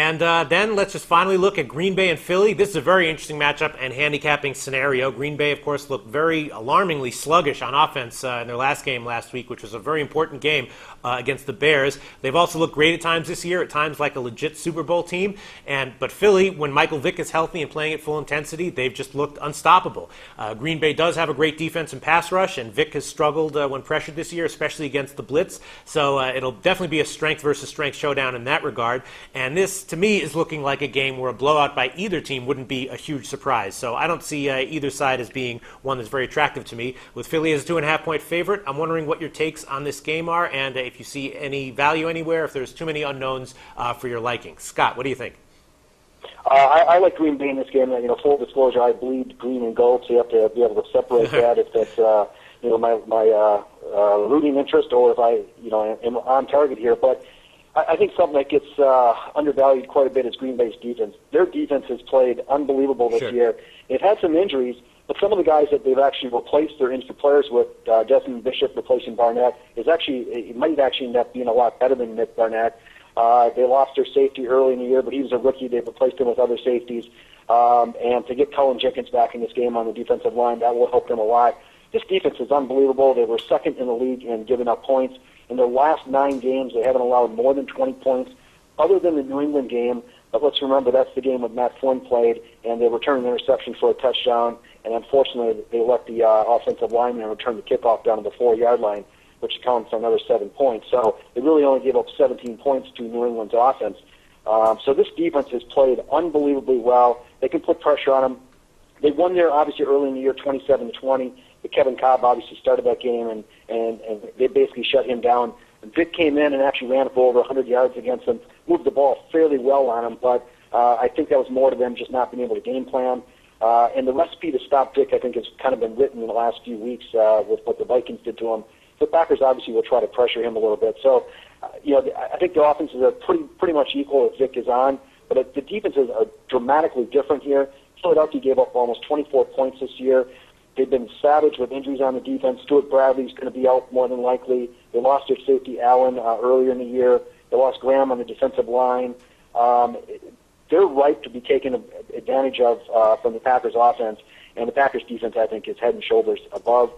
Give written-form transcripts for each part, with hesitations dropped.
And then let's just finally look at Green Bay and Philly. This is a very interesting matchup and handicapping scenario. Green Bay, of course, looked very alarmingly sluggish on offense in their last game last week, which was a very important game against the Bears. They've also looked great at times this year, at times like a legit Super Bowl team. But Philly, when Michael Vick is healthy and playing at full intensity, they've just looked unstoppable. Green Bay does have a great defense and pass rush, and Vick has struggled when pressured this year, especially against the blitz. So it'll definitely be a strength versus strength showdown in that regard. And this, to me, is looking like a game where a blowout by either team wouldn't be a huge surprise. So I don't see either side as being one that's very attractive to me. With Philly as a 2.5-point favorite, I'm wondering what your takes on this game are, and if you see any value anywhere, if there's too many unknowns for your liking. Scott, what do you think? I like Green Bay in this game. Full disclosure, I bleed green and gold, so you have to be able to separate that if that's my rooting interest or if I am on target here. But I think something that gets undervalued quite a bit is Green Bay's defense. Their defense has played unbelievable this year. They've had some injuries, but some of the guys that they've actually replaced their injured players with, Desmond Bishop replacing Barnett, it might actually end up being a lot better than Nick Barnett. They lost their safety early in the year, but he was a rookie. They've replaced him with other safeties. And to get Cullen Jenkins back in this game on the defensive line, that will help them a lot. This defense is unbelievable. They were second in the league in giving up points. In their last 9 games, they haven't allowed more than 20 points, other than the New England game. But let's remember, that's the game when Matt Flynn played, and they returned an interception for a touchdown. And unfortunately, they let the offensive lineman return the kickoff down to the 4-yard line, which accounts for another 7 points. So they really only gave up 17 points to New England's offense. So this defense has played unbelievably well. They can put pressure on them. They won there, obviously, early in the year, 27-20. But Kevin Cobb obviously started that game, and they basically shut him down. And Vic came in and actually ran for over 100 yards against them, moved the ball fairly well on him, but I think that was more to them just not being able to game plan. And the recipe to stop Vic, I think, has kind of been written in the last few weeks with what the Vikings did to him. The Packers obviously will try to pressure him a little bit. So, I think the offenses are pretty much equal if Vic is on, but the defenses are dramatically different here. Philadelphia gave up almost 24 points this year. They've been savage with injuries on the defense. Stuart Bradley's going to be out more than likely. They lost their safety, Allen, earlier in the year. They lost Graham on the defensive line. They're ripe to be taken advantage of from the Packers' offense, and the Packers' defense, I think, is head and shoulders above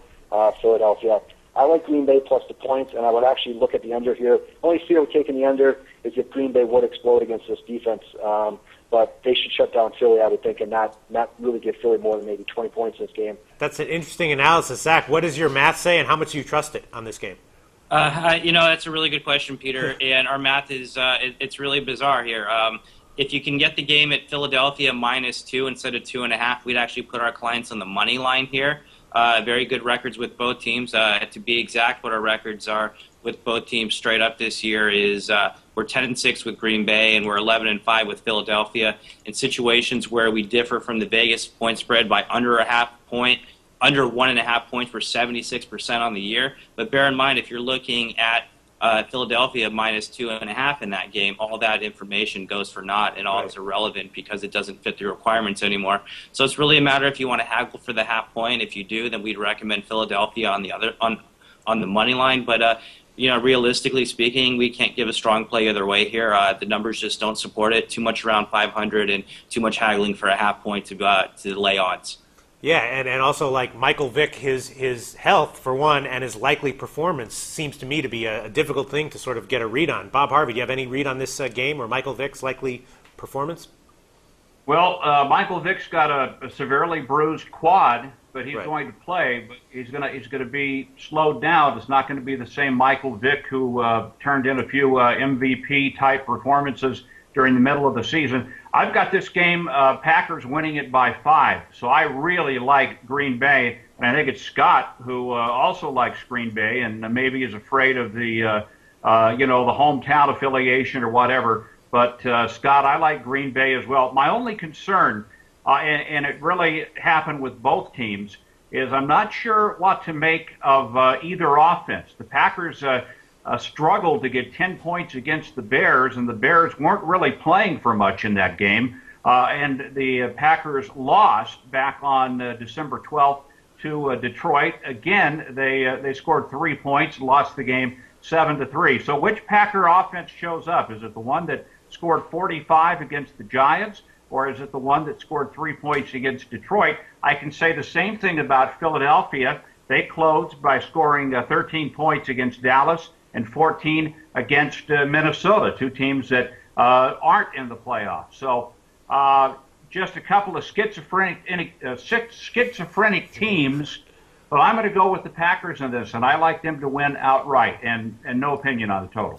Philadelphia. I like Green Bay plus the points, and I would actually look at the under here. Only fear of taking the under is if Green Bay would explode against this defense. But they should shut down Philly, I would think, and not really give Philly more than maybe 20 points in this game. That's an interesting analysis. Zach, what does your math say, and how much do you trust it on this game? That's a really good question, Peter, and our math is it's really bizarre here. If you can get the game at Philadelphia -2 instead of 2.5, we'd actually put our clients on the money line here. Very good records with both teams. To be exact, what our records are with both teams straight up this year is we're 10-6 with Green Bay and we're 11-5 with Philadelphia. In situations where we differ from the Vegas point spread by under 1/2 point, under 1.5 points, we're 76% on the year. But bear in mind, if you're looking at Philadelphia -2.5 in that game, all that information goes for naught and all is irrelevant because it doesn't fit the requirements anymore. So it's really a matter if you want to haggle for the 1/2 point. If you do, then we'd recommend Philadelphia on the other on the money line. But realistically speaking, we can't give a strong play either way here. The numbers just don't support it. Too much around 500 and too much haggling for a 1/2 point to lay odds. Yeah, and also like Michael Vick, his health, for one, and his likely performance seems to me to be a difficult thing to sort of get a read on. Bob Harvey, do you have any read on this game or Michael Vick's likely performance? Well, Michael Vick's got a severely bruised quad, but he's going to play. But he's going to be slowed down. It's not going to be the same Michael Vick who turned in a few MVP type performances during the middle of the season. I've got this game, Packers winning it by 5. So I really like Green Bay, and I think it's Scott who also likes Green Bay and maybe is afraid of the the hometown affiliation or whatever. But Scott, I like Green Bay as well. My only concern, and it really happened with both teams, is I'm not sure what to make of either offense. The Packers struggled to get 10 points against the Bears, and the Bears weren't really playing for much in that game. And the Packers lost back on December 12th to Detroit. Again, they scored 3 points, lost the game 7-3. So which Packer offense shows up? Is it the one that scored 45 against the Giants, or is it the one that scored 3 points against Detroit? I can say the same thing about Philadelphia. They closed by scoring 13 points against Dallas and 14 against Minnesota, two teams that aren't in the playoffs. So just a couple of schizophrenic teams, but I'm going to go with the Packers in this, and I like them to win outright, and no opinion on the total.